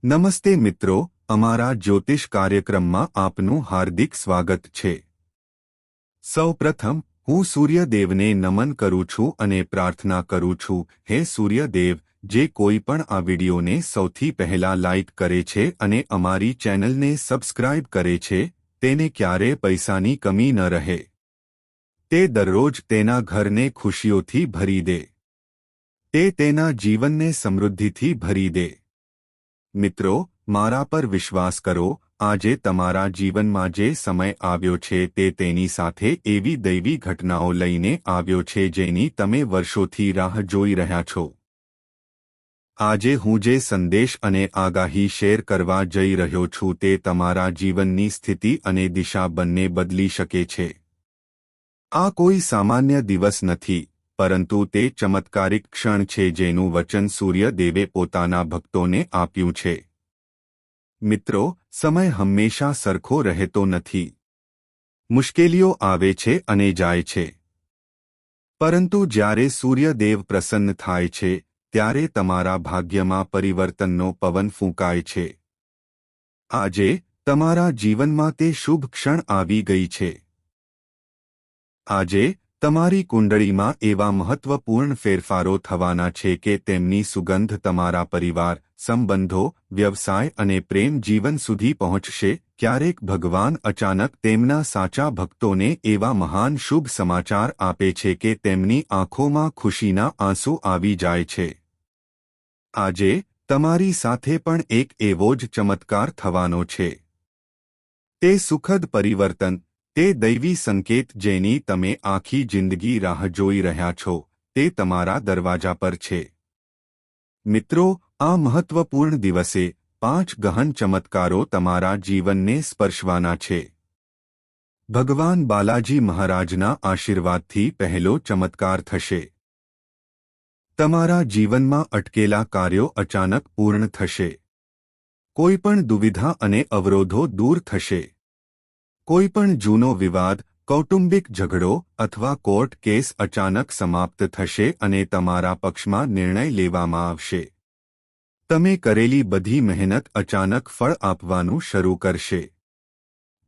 નમસ્તે મિત્રો, અમારા જ્યોતિષ કાર્યક્રમમાં આપનું હાર્દિક સ્વાગત છે। સૌપ્રથમ હું સૂર્યદેવને નમન કરું છું અને પ્રાર્થના કરું છું, હે સૂર્યદેવ, જે કોઈ પણ આ વિડિયોને સૌથી પહેલા લાઇક કરે છે અને અમારી ચેનલને સબસ્ક્રાઇબ કરે છે, તેને ક્યારે પૈસાની કમી ન રહે। તે દરરોજ તેના ઘરને ખુશીઓથી ભરી દે। તે તેના જીવનને સમૃદ્ધિથી ભરી દે। મિત્રો, મારા પર વિશ્વાસ કરો, આજે તમારા જીવનમાં જે સમય આવ્યો છે તે તેની સાથે એવી દૈવી ઘટનાઓ લઈને આવ્યો છે જેની તમે વર્ષોથી રાહ જોઈ રહ્યા છો। આજે હું જે સંદેશ અને આગાહી શેર કરવા જઈ રહ્યો છું તે તમારા જીવનની સ્થિતિ અને દિશા બંને બદલી શકે છે। આ કોઈ સામાન્ય દિવસ નથી, પરંતુ તે ચમત્કારિક ક્ષણ છે જેનું વચન સૂર્યદેવે પોતાના ભક્તોને આપ્યું છે। મિત્રો, સમય હંમેશા સરખો રહેતો નથી। મુશ્કેલીઓ આવે છે અને જાય છે, પરંતુ જ્યારે સૂર્યદેવ પ્રસન્ન થાય છે ત્યારે તમારા ભાગ્યમાં પરિવર્તનનો પવન ફૂંકાય છે। આજે તમારા જીવનમાં તે શુભ ક્ષણ આવી ગઈ છે। આજે તમારી કુંડળીમાં એવા મહત્વપૂર્ણ ફેરફારો થવાના છે કે તેમની સુગંધ તમારા પરિવાર, સંબંધો, વ્યવસાય અને પ્રેમ જીવન સુધી પહોંચશે। ક્યારેક ભગવાન અચાનક તેમના સાચા ભક્તોને એવા મહાન શુભ સમાચાર આપે છે કે તેમની આંખોમાં ખુશીના આંસુ આવી જાય છે। આજે તમારી સાથે પણ એક એવો જ ચમત્કાર થવાનો છે। તે સુખદ પરિવર્તન, તે દૈવી સંકેત જેની તમે આખી જિંદગી રાહ જોઈ રહ્યા છો, તે તમારા દરવાજા પર છે। મિત્રો, આ મહત્વપૂર્ણ દિવસે 5 ગહન ચમત્કારો તમારા જીવનને સ્પર્શવાના છે। ભગવાન બાલાજી મહારાજના આશીર્વાદથી પહેલો ચમત્કાર થશે। તમારા જીવનમાં અટકેલા કાર્યો અચાનક પૂર્ણ થશે। કોઈપણ દુવિધા અને અવરોધો દૂર થશે। કોઈપણ જૂનો વિવાદ, કૌટુંબિક ઝઘડો અથવા કોર્ટ કેસ અચાનક સમાપ્ત થશે અને તમારા પક્ષમાં નિર્ણય લેવામાં આવશે। તમે કરેલી બધી મહેનત અચાનક ફળ આપવાનું શરૂ કરશે।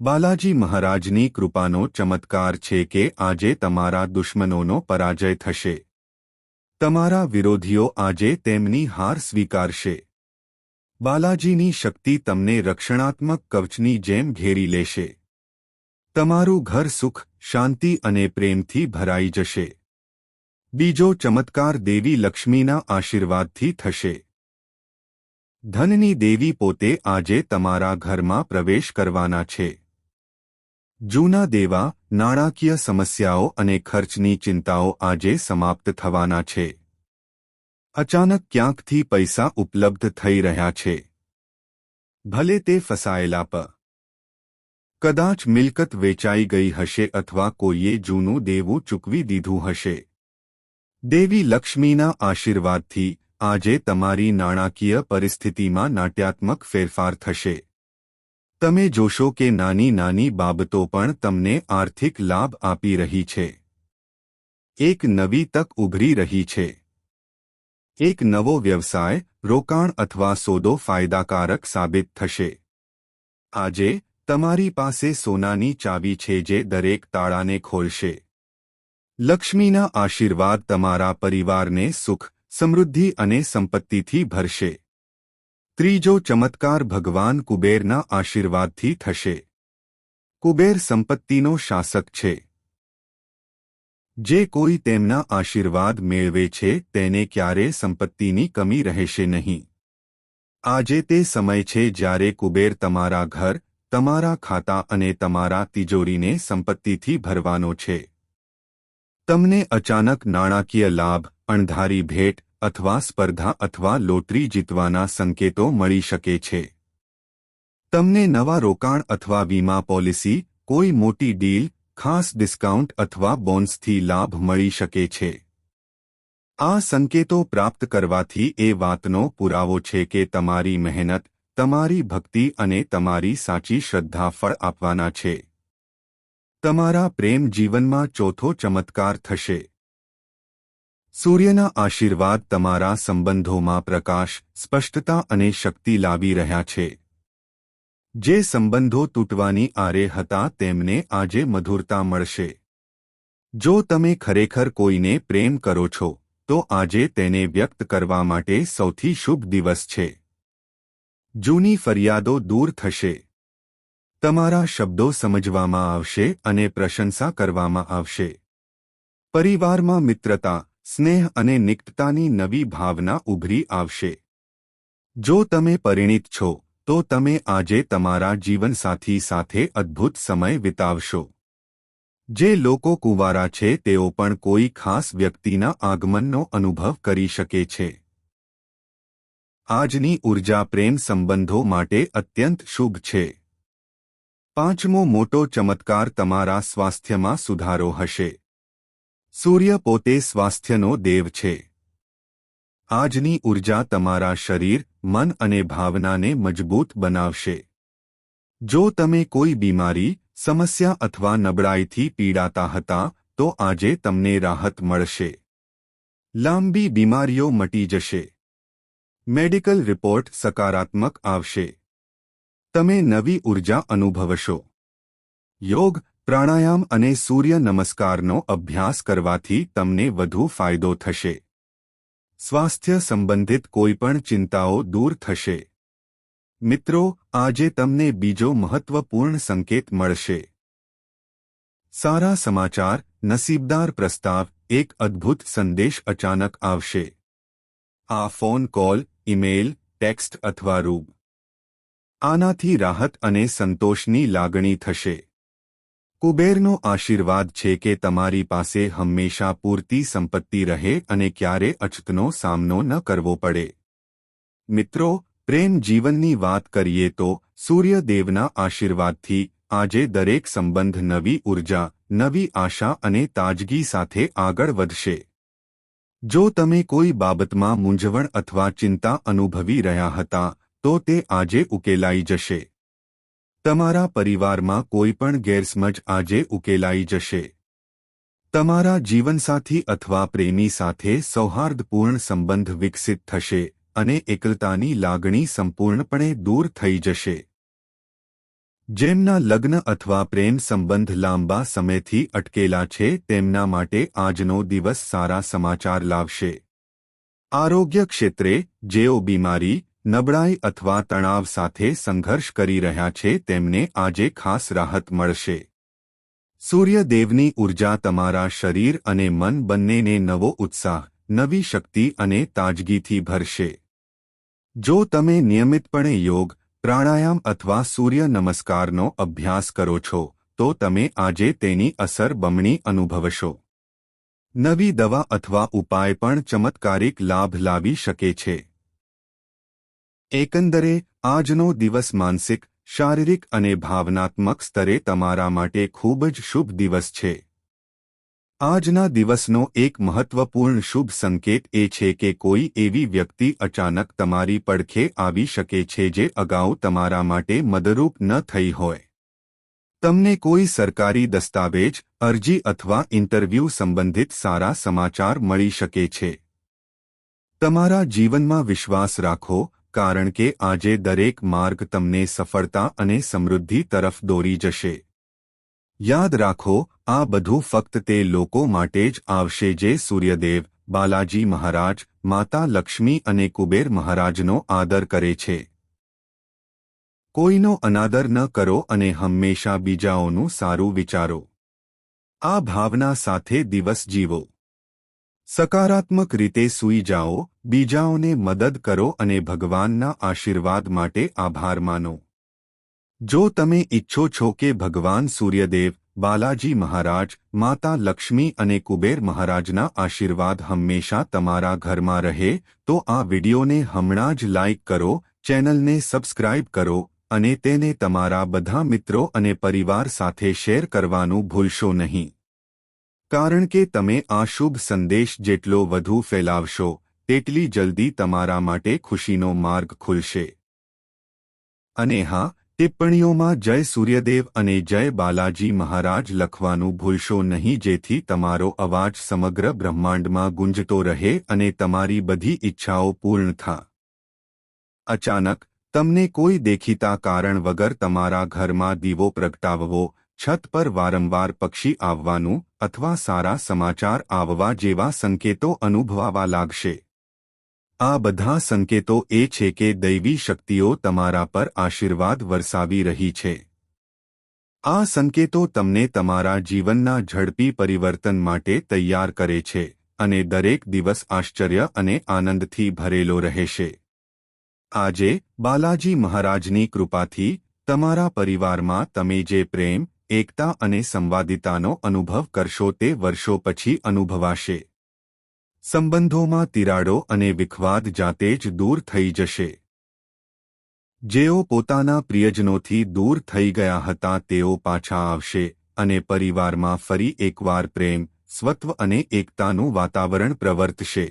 બાલાજી મહારાજની કૃપાનો ચમત્કાર છે કે આજે તમારા દુશ્મનોનો પરાજય થશે। તમારા વિરોધીઓ આજે તેમની હાર સ્વીકારશે। બાલાજીની શક્તિ તમને રક્ષણાત્મક કવચની જેમ ઘેરી લેશે। તમારું ઘર સુખ, શાંતિ અને પ્રેમથી ભરાઈ જશે। બીજો ચમત્કાર દેવી લક્ષ્મીના આશીર્વાદથી થશે। ધનની દેવી પોતે આજે તમારા ઘરમાં પ્રવેશ કરવાના છે। જૂના દેવા, નાણાકીય સમસ્યાઓ અને ખર્ચની ચિંતાઓ આજે સમાપ્ત થવાના છે। અચાનક ક્યાંકથી પૈસા ઉપલબ્ધ થઈ રહ્યા છે। ભલે તે ફસાયેલા પ કદાચ મિલકત વેચાઈ ગઈ હશે અથવા કોઈએ જૂનું દેવું ચૂકવી દીધું હશે। દેવી લક્ષ્મીના આશીર્વાદથી આજે તમારી નાણાકીય પરિસ્થિતિમાં નાટ્યાત્મક ફેરફાર થશે। તમે જોશો કે નાની નાની બાબતો પણ તમને આર્થિક લાભ આપી રહી છે। એક નવી તક ઉભરી રહી છે। એક નવો વ્યવસાય, રોકાણ અથવા સોદો ફાયદાકારક સાબિત થશે। આજે તમારી પાસે સોનાની ચાવી છે જે દરેક તાળાને ખોલશે। લક્ષ્મીના આશીર્વાદ તમારા પરિવારને સુખ, સમૃદ્ધિ અને સંપત્તિથી ભરશે। ત્રીજો ચમત્કાર ભગવાન કુબેરના આશીર્વાદથી થશે। કુબેર સંપત્તિનો શાસક છે। જે કોઈ તેમના આશીર્વાદ મેળવે છે તેને ક્યારેય સંપત્તિની કમી રહેશે નહીં। આજે તે સમય છે જ્યારે કુબેર તમારા ઘર, તમારા ખાતા અને તમારા તિજોરીને સંપત્તિથી ભરવાનો છે। તમને અચાનક નાણાકીય લાભ, અણધારી ભેટ અથવા સ્પર્ધા અથવા લોટરી જીતવાના સંકેતો મળી શકે છે। તમને નવા રોકાણ અથવા વીમા પોલિસી, કોઈ મોટી ડીલ, ખાસ ડિસ્કાઉન્ટ અથવા બોનસથી લાભ મળી શકે છે। આ સંકેતો પ્રાપ્ત કરવાથી એ વાતનો પુરાવો છે કે તમારી મહેનત, તમારી ભક્તિ અને તમારી સાચી શ્રદ્ધા ફળ આપવાના છે। તમારા પ્રેમ જીવનમાં ચોથો ચમત્કાર થશે। સૂર્યના આશીર્વાદ તમારા સંબંધોમાં પ્રકાશ, સ્પષ્ટતા અને શક્તિ લાવી રહ્યા છે. જે સંબંધો તૂટવાની આરે હતા તેમને આજે મધુરતા મળશે. જો તમે ખરેખર કોઈને પ્રેમ કરો છો તો આજે તેને વ્યક્ત કરવા માટે સૌથી શુભ દિવસ છે. જૂની ફરિયાદો દૂર થશે. તમારા શબ્દો સમજવામાં આવશે અને પ્રશંસા કરવામાં આવશે. પરિવારમાં મિત્રતા, સ્નેહ અને નિકટતાની નવી ભાવના ઉભરી આવશે. જો તમે પરિણીત છો તો તમે આજે તમારા જીવનસાથી સાથે અદ્ભુત સમય વિતાવશો. જે લોકો કુંવારા છે તેઓ પણ કોઈ ખાસ વ્યક્તિના આગમનનો અનુભવ કરી શકે છે. આજની ઉર્જા પ્રેમ સંબંધો માટે અત્યંત શુભ છે. પાંચમો મોટો ચમત્કાર તમારા સ્વાસ્થ્યમાં સુધારો હશે. સૂર્ય પોતે સ્વાસ્થ્યનો દેવ છે. આજની ઉર્જા તમારા શરીર, મન અને ભાવનાને મજબૂત બનાવશે. જો તમે કોઈ બીમારી, સમસ્યા અથવા નબળાઈથી પીડાતા હતા તો આજે તમને રાહત મળશે. લાંબી બીમારીઓ મટી જશે. મેડિકલ રિપોર્ટ સકારાત્મક આવશે. તમે નવી ઉર્જા અનુભવશો. યોગ, પ્રાણાયામ અને સૂર્ય નમસ્કારનો અભ્યાસ કરવાથી તમને વધુ ફાયદો થશે. સ્વાસ્થ્ય સંબંધિત કોઈપણ ચિંતાઓ દૂર થશે. મિત્રો, આજે તમને બીજો મહત્વપૂર્ણ સંકેત મળશે. સારા સમાચાર, નસીબદાર પ્રસ્તાવ, એક અદ્ભુત સંદેશ અચાનક આવશે. આ ફોન કોલ, ઈમેલ, ટેક્સ્ટ અથવા રૂબ. આનાથી રાહત અને સંતોષની લાગણી થશે. કુબેરનો આશીર્વાદ છે કે તમારી પાસે હંમેશા પૂરતી સંપત્તિ રહે અને ક્યારે અછતનો સામનો ન કરવો પડે. મિત્રો, પ્રેમ જીવનની વાત કરીએ તો સૂર્યદેવના આશીર્વાદથી આજે દરેક સંબંધ નવી ઉર્જા, નવી આશા અને તાજગી સાથે આગળ વધશે. જો તમે કોઈ બાબતમાં મૂંઝવણ અથવા ચિંતા અનુભવી રહ્યા હતા તો તે આજે ઉકેલાઈ જશે. તમારા પરિવારમાં કોઈપણ ગેરસમજ આજે ઉકેલાઈ જશે. તમારા જીવનસાથી અથવા પ્રેમી સાથે સૌહાર્દપૂર્ણ સંબંધ વિકસિત થશે અને એકલતાની લાગણી સંપૂર્ણપણે દૂર થઈ જશે. જેમના લગ્ન અથવા પ્રેમ સંબંધ લાંબા સમયથી અટકેલા છે તેમના માટે આજનો દિવસ સારા સમાચાર લાવશે. આરોગ્ય ક્ષેત્રે, જેઓ બીમારી, નબળાઈ અથવા તણાવ સાથે સંઘર્ષ કરી રહ્યા છે તેમને આજે ખાસ રાહત મળશે. સૂર્યદેવની ઉર્જા તમારા શરીર અને મન બંનેને નવો ઉત્સાહ, નવી શક્તિ અને તાજગીથી ભરશે. જો તમે નિયમિતપણે યોગ, પ્રાણાયામ અથવા સૂર્ય નમસ્કારનો અભ્યાસ કરો છો તો તમે આજે તેની અસર બમણી અનુભવશો. નવી દવા અથવા ઉપાય પણ ચમત્કારિક લાભ લાવી શકે છે. એકંદરે, આજનો દિવસ માનસિક, શારીરિક અને ભાવનાત્મક સ્તરે તમારા માટે ખૂબ જ શુભ દિવસ છે. આજના દિવસનો એક મહત્વપૂર્ણ શુભ સંકેત એ છે કે કોઈ એવી વ્યક્તિ અચાનક તમારી પડખે આવી શકે છે જે અગાઉ તમારા માટે મદદરૂપ ન થઈ હોય. તમને કોઈ સરકારી દસ્તાવેજ, અરજી અથવા ઇન્ટરવ્યૂ સંબંધિત સારા સમાચાર મળી શકે છે. તમારા જીવનમાં વિશ્વાસ રાખો, કારણ કે આજે દરેક માર્ગ તમને સફળતા અને સમૃદ્ધિ તરફ દોરી જશે. યાદ રાખો, આ બધું ફક્ત તે લોકો માટે જ આવશે જે સૂર્યદેવ, બાલાજી મહારાજ, માતા લક્ષ્મી અને કુબેર મહારાજનો આદર કરે છે. કોઈનો અનાદર ન કરો અને હંમેશા બીજાઓનું સારું વિચારો. આ ભાવના સાથે દિવસ જીવો. સકારાત્મક રીતે સૂઈ જાઓ, બીજાઓને મદદ કરો અને ભગવાનના આશીર્વાદ માટે આભાર માનો. જો તમે ઈચ્છો છો કે ભગવાન સૂર્યદેવ, બાલાજી મહારાજ, માતા લક્ષ્મી અને કુબેર મહારાજના આશીર્વાદ હંમેશા તમારા ઘરમાં રહે તો આ વિડિયોને હમણાં જ લાઇક કરો, ચેનલને સબસ્ક્રાઇબ કરો અને તેને તમારા બધા મિત્રો અને પરિવાર સાથે શેર કરવાનું ભૂલશો નહીં. કારણ કે તમે આ શુભ સંદેશ જેટલો વધુ ફેલાવશો તેટલી જલ્દી તમારા માટે ખુશીનો માર્ગ ખુલશે. અને હા, ટિપ્પણીઓમાં જય સૂર્યદેવ અને જય બાલાજી મહારાજ લખવાનું ભૂલશો નહીં, જેથી તમારો અવાજ સમગ્ર બ્રહ્માંડમાં ગુંજતો રહે અને તમારી બધી ઈચ્છાઓ પૂર્ણ થાય. અચાનક તમને કોઈ દેખીતા કારણ વગર તમારા ઘરમાં દીવો પ્રગટાવવો, છત પર વારંવાર પક્ષી આવવાનું અથવા સારા સમાચાર આવવા જેવા સંકેતો અનુભવાવા લાગશે. આ બધા સંકેતો એ છે કે દૈવી શક્તિઓ તમારા પર આશીર્વાદ વરસાવી રહી છે. આ સંકેતો તમને તમારા જીવનના ઝડપી પરિવર્તન માટે તૈયાર કરે છે અને દરેક દિવસ આશ્ચર્ય અને આનંદથી ભરેલો રહેશે. આજે બાલાજી મહારાજની કૃપાથી તમારા પરિવારમાં તમે જે પ્રેમ, એકતા અને સંવાદિતાનો અનુભવ કરશો તે વર્ષો પછી અનુભવાશે. સંબંધોમાં તિરાડો અને વિખવાદ જાતે જ દૂર થઈ જશે. જેઓ પોતાના પ્રિયજનોથી દૂર થઈ ગયા હતા તેઓ પાછા આવશે અને પરિવારમાં ફરી એકવાર પ્રેમ, સ્વત્વ અને એકતાનું વાતાવરણ પ્રવર્તશે.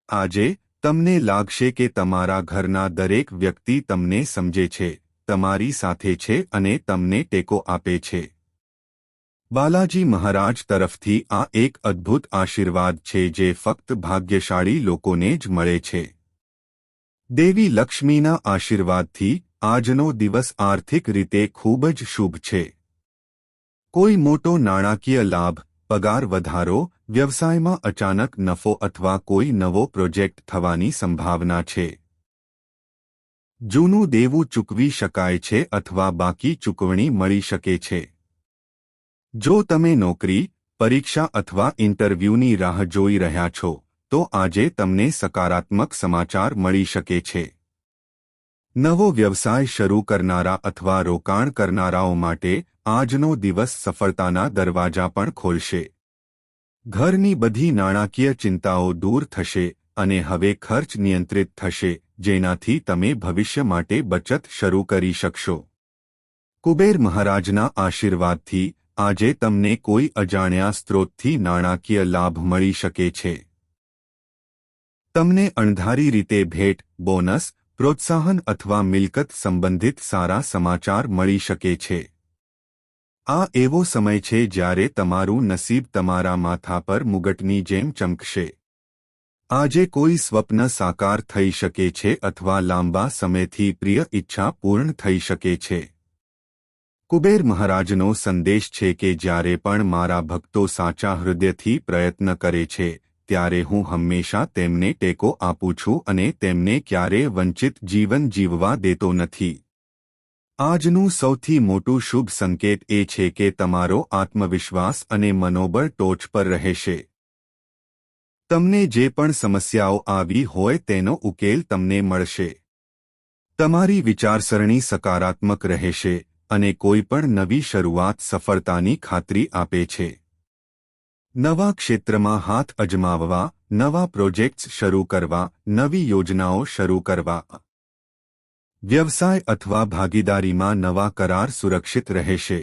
આજે તમને લાગશે કે તમારા ઘરના દરેક વ્યક્તિ તમને સમજે છે, તમારી સાથે છે અને તમને ટેકો આપે છે. બાલાજી મહારાજ તરફથી આ એક અદ્ભુત આશીર્વાદ છે જે ફક્ત ભાગ્યશાળી લોકોને જ મળે છે. દેવી લક્ષ્મીના આશીર્વાદથી આજનો દિવસ આર્થિક રીતે ખૂબ જ શુભ છે. કોઈ મોટો નાણાકીય લાભ, પગાર વધારો, વ્યવસાયમાં અચાનક નફો અથવા કોઈ નવો પ્રોજેક્ટ થવાની સંભાવના છે. જૂનું દેવું ચૂકવી શકાય છે અથવા બાકી ચૂકવણી મળી શકે છે. જો તમે નોકરી, પરીક્ષા અથવા ઇન્ટરવ્યૂની રાહ જોઈ રહ્યા છો, તો આજે તમને સકારાત્મક સમાચાર મળી શકે છે. નવો વ્યવસાય શરૂ કરનારા અથવા રોકાણ કરનારાઓ માટે આજનો દિવસ સફળતાના દરવાજા પણ ખોલશે. ઘરની બધી નાણાકીય ચિંતાઓ દૂર થશે અને હવે ખર્ચ નિયંત્રિત થશે, જેનાથી તમે ભવિષ્ય માટે બચત શરૂ કરી શકશો. કુબેર મહારાજના આશીર્વાદથી આજે તમને કોઈ અજાણ્યા સ્ત્રોતથી નાણાકીય લાભ મળી શકે છે. તમને અણધારી રીતે ભેટ, બોનસ, પ્રોત્સાહન અથવા મિલકત સંબંધિત સારા સમાચાર મળી શકે છે. આ એવો સમય છે જ્યારે તમારું નસીબ તમારા માથા પર મુગટની જેમ ચમકશે. આજે કોઈ સ્વપ્ન સાકાર થઈ શકે છે અથવા લાંબા સમયથી પ્રિય ઈચ્છા પૂર્ણ થઈ શકે છે. કુબેર મહારાજનો સંદેશ છે કે જ્યારે પણ મારા ભક્તો સાચા હૃદયથી પ્રયત્ન કરે છે, ત્યારે હું હંમેશા તેમને ટેકો આપું છું અને તેમને ક્યારેય વંચિત જીવન જીવવા દેતો નથી. આજનું સૌથી મોટું શુભ સંકેત એ છે કે તમારો આત્મવિશ્વાસ અને મનોબળ ટોચ પર રહેશે. તમને જે પણ સમસ્યાઓ આવી હોય તેનો ઉકેલ તમને મળશે. તમારી વિચારસરણી સકારાત્મક રહેશે અને કોઈ પણ નવી શરૂઆત સફળતાની ખાતરી આપે છે. નવા ક્ષેત્રમાં હાથ અજમાવવા, નવા પ્રોજેક્ટ્સ શરૂ કરવા, નવી યોજનાઓ શરૂ કરવા. વ્યવસાય અથવા ભાગીદારીમાં નવા કરાર સુરક્ષિત રહેશે.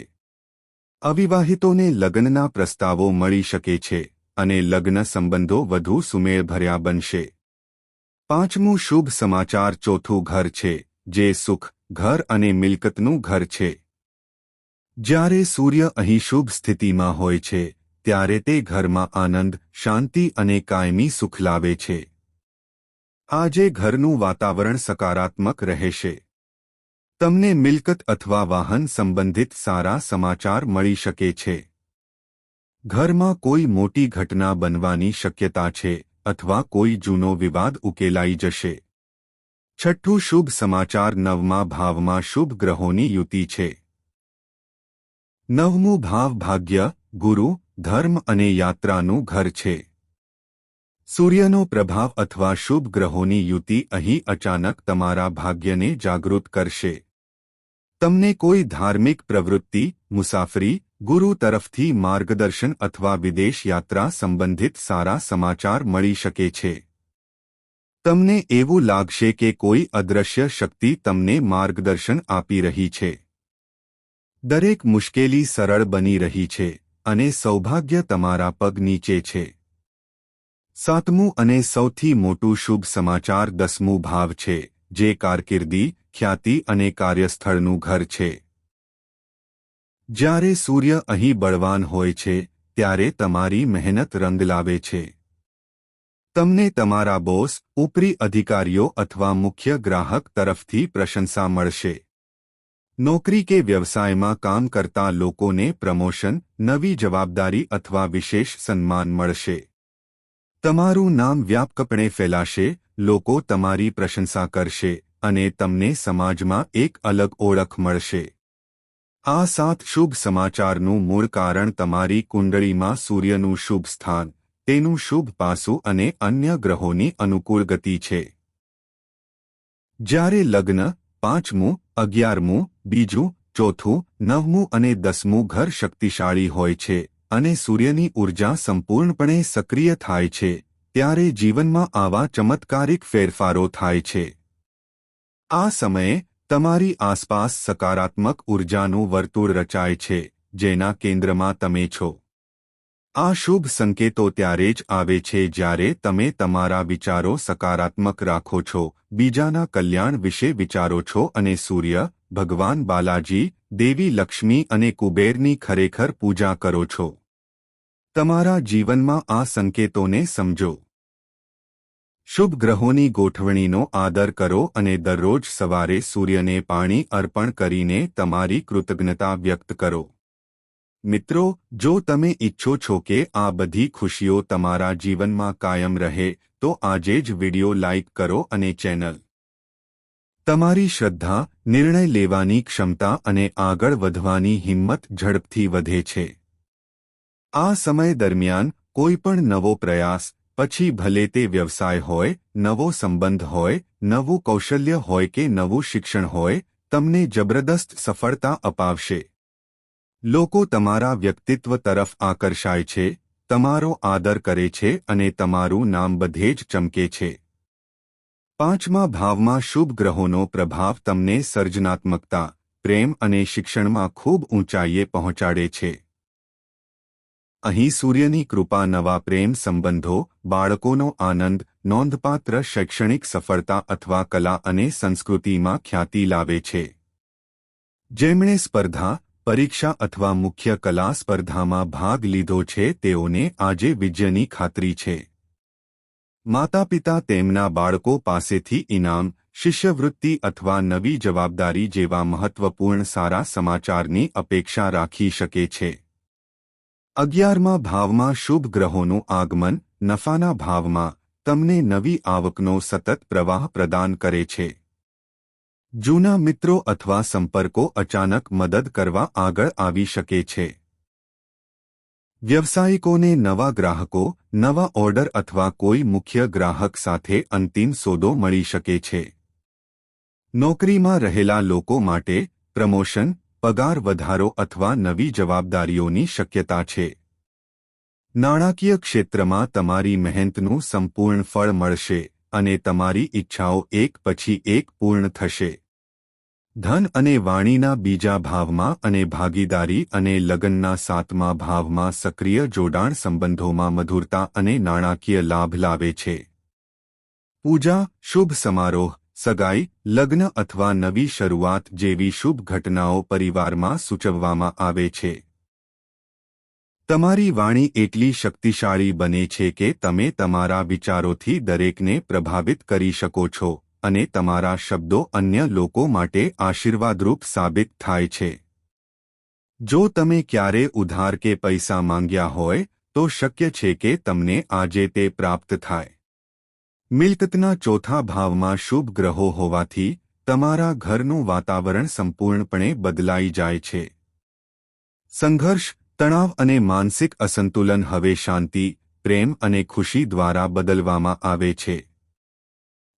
અવિવાહિતોને લગ્નના પ્રસ્તાવો મળી શકે છે અને લગ્ન સંબંધો વધુ સુમેળભર્યા બનશે. પાંચમું શુભ સમાચાર ચોથું ઘર છે, જે સુખ, ઘર અને મિલકતનું ઘર છે. જ્યારે સૂર્ય અહીં શુભ સ્થિતિમાં હોય છે, ત્યારે તે ઘરમાં આનંદ, શાંતિ અને કાયમી સુખ લાવે છે. આજે ઘરનું વાતાવરણ સકારાત્મક રહેશે. તમને મિલકત અથવા વાહન સંબંધિત સારા સમાચાર મળી શકે છે. ઘરમાં કોઈ મોટી ઘટના બનવાની શક્યતા છે અથવા કોઈ જૂનો વિવાદ ઉકેલાઈ જશે. છઠ્ઠું શુભ સમાચાર નવમા ભાવમાં શુભ ગ્રહોની યુતિ છે. નવમું ભાવ ભાગ્ય, ગુરુ, ધર્મ અને યાત્રાનું ઘર છે. સૂર્યનો પ્રભાવ અથવા શુભ ગ્રહોની યુતિ અહીં અચાનક તમારા ભાગ્યને જાગૃત કરશે. તમને કોઈ ધાર્મિક પ્રવૃત્તિ, મુસાફરી, ગુરુ તરફથી માર્ગદર્શન અથવા વિદેશ યાત્રા સંબંધિત સારા સમાચાર મળી શકે છે. તમને એવું લાગશે કે કોઈ અદૃશ્ય શક્તિ તમને માર્ગદર્શન આપી રહી છે. દરેક મુશ્કેલી સરળ બની રહી છે અને સૌભાગ્ય તમારા પગ નીચે છે. સાતમું અને સૌથી મોટું શુભ સમાચાર દસમું ભાવ છે, જે કારકિર્દી, ખ્યાતિ અને કાર્યસ્થળનું ઘર છે. જ્યારે સૂર્ય અહીં બળવાન હોય છે ત્યારે તમારી મહેનત રંગ લાવે છે. તમને તમારા બોસ, ઉપરી અધિકારીઓ અથવા મુખ્ય ગ્રાહક તરફથી પ્રશંસા મળશે. નોકરી કે વ્યવસાયમાં કામ કરતા લોકોને પ્રમોશન, નવી જવાબદારી અથવા વિશેષ સન્માન મળશે. તમારું નામ વ્યાપકપણે ફેલાશે, લોકો તમારી પ્રશંસા કરશે અને તમને સમાજમાં એક અલગ ઓળખ મળશે. આ 7 શુભ સમાચારનું મૂળ કારણ તમારી કુંડળીમાં સૂર્યનું શુભ સ્થાન, તેનું શુભ પાસું અને અન્ય ગ્રહોની અનુકૂળ ગતિ છે. જ્યારે લગ્ન, 5મું, 11મું, 2જું, 4થું, 9મું અને 10મું ઘર શક્તિશાળી હોય છે અને સૂર્યની ઊર્જા સંપૂર્ણપણે સક્રિય થાય છે, ત્યારે જીવનમાં આવા ચમત્કારિક ફેરફારો થાય છે. આ સમયે તમારી આસપાસ સકારાત્મક ઊર્જાનું વર્તુળ રચાય છે, જેના કેન્દ્રમાં તમે છો. આ શુભ સંકેતો ત્યારે જ આવે છે જ્યારે તમે તમારા વિચારો સકારાત્મક રાખો છો, બીજાના કલ્યાણ વિશે વિચારો છો અને સૂર્ય, ભગવાન બાલાજી, દેવી લક્ષ્મી અને કુબેરની ખરેખર પૂજા કરો છો. તમારા જીવનમાં આ સંકેતોને સમજો. શુભ ગ્રહોની ગોઠવણીનો આદર કરો અને દરરોજ સવારે સૂર્યને પાણી અર્પણ કરીને તમારી કૃતજ્ઞતા વ્યક્ત કરો. મિત્રો, જો તમે ઈચ્છો છો કે આ બધી ખુશીઓ તમારા જીવનમાં કાયમ રહે, તો આજે જ વિડિયો લાઇક કરો અને ચેનલ. તમારી શ્રદ્ધા, નિર્ણય લેવાની ક્ષમતા અને આગળ વધવાની હિંમત ઝડપથી વધે છે. આ સમય દરમિયાન કોઈપણ નવો પ્રયાસ, પછી ભલે તે વ્યવસાય હોય, નવો સંબંધ હોય, નવું કૌશલ્ય હોય કે નવું શિક્ષણ હોય, તમને જબરદસ્ત સફળતા અપાવશે. લોકો તમારા વ્યક્તિત્વ તરફ આકર્ષાય છે, તમારો આદર કરે છે અને તમારું નામ બધે જ ચમકે છે. 5મા ભાવમાં શુભ ગ્રહોનો પ્રભાવ તમને સર્જનાત્મકતા, પ્રેમ અને શિક્ષણમાં ખૂબ ઊંચાઈએ પહોંચાડે છે. અહીં સૂર્યની કૃપા નવા પ્રેમ સંબંધો, બાળકોનો આનંદ, નોંધપાત્ર શૈક્ષણિક સફળતા અથવા કલા અને સંસ્કૃતિમાં ખ્યાતિ લાવે છે. જેમણે સ્પર્ધા, પરીક્ષા અથવા મુખ્ય કલા સ્પર્ધામાં ભાગ લીધો છે તેઓને આજે વિજયની ખાતરી છે. માતાપિતા તેમના બાળકો પાસેથી ઇનામ, શિષ્યવૃત્તિ અથવા નવી જવાબદારી જેવા મહત્વપૂર્ણ સારા સમાચારની અપેક્ષા રાખી શકે છે. 11મા ભાવમાં શુભ ગ્રહોનું આગમન, નફાના ભાવમાં, તમને નવી આવકનો સતત પ્રવાહ પ્રદાન કરે છે. જૂના મિત્રો અથવા સંપર્કો અચાનક મદદ કરવા આગળ આવી શકે છે. વ્યવસાયિકોને નવા ગ્રાહકો, નવા ઓર્ડર અથવા કોઈ મુખ્ય ગ્રાહક સાથે અંતિમ સોદો મળી શકે છે. નોકરીમાં રહેલા લોકો માટે પ્રમોશન, પગાર વધારો અથવા નવી જવાબદારીઓની શક્યતા છે. નાણાકીય ક્ષેત્રમાં તમારી મહેનતનું સંપૂર્ણ ફળ મળશે અને તમારી ઈચ્છાઓ એક પછી એક પૂર્ણ થશે. ધન અને વાણીના બીજા ભાવમાં અને ભાગીદારી અને લગ્નના 7મા ભાવમાં સક્રિય જોડાણ સંબંધોમાં મધુરતા અને નાણાકીય લાભ લાવે છે. પૂજા, શુભ સમારોહ, સગાઈ, લગ્ન અથવા નવી શરૂઆત જેવી શુભ ઘટનાઓ પરિવારમાં સૂચવવામાં આવે છે. તમારી વાણી એટલી શક્તિશાળી બને છે કે તમે તમારા વિચારોથી દરેકને પ્રભાવિત કરી શકો છો અને તમારા શબ્દો અન્ય લોકો માટે આશીર્વાદરૂપ સાબિત થાય છે. જો તમે ક્યારે ઉધાર કે પૈસા માંગ્યા હોય, તો શક્ય છે કે તમને આજે તે પ્રાપ્ત થાય. મિલકતના 4થા ભાવમાં શુભ ગ્રહો હોવાથી તમારા ઘરનું વાતાવરણ સંપૂર્ણપણે બદલાઈ જાય છે. સંઘર્ષ, તણાવ અને માનસિક અસંતુલન હવે શાંતિ, પ્રેમ અને ખુશી દ્વારા બદલવામાં આવે છે.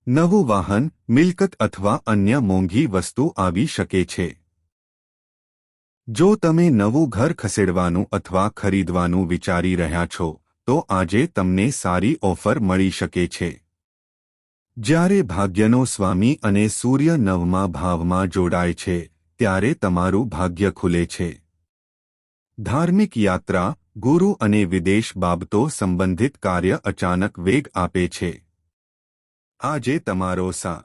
નવું વાહન, મિલકત અથવા અન્ય મોંઘી વસ્તુ આવી શકે છે. જો તમે નવું ઘર ખસેડવાનું અથવા ખરીદવાનું વિચારી રહ્યા છો, તો આજે તમને સારી ઓફર મળી શકે છે. જ્યારે ભાગ્યનો સ્વામી અને સૂર્ય 9મા ભાવમાં જોડાય છે, ત્યારે તમારું ભાગ્ય ખુલે છે. ધાર્મિક યાત્રા, ગુરુ અને વિદેશ બાબતો સંબંધિત કાર્ય અચાનક વેગ આપે છે. આજે તમારો સા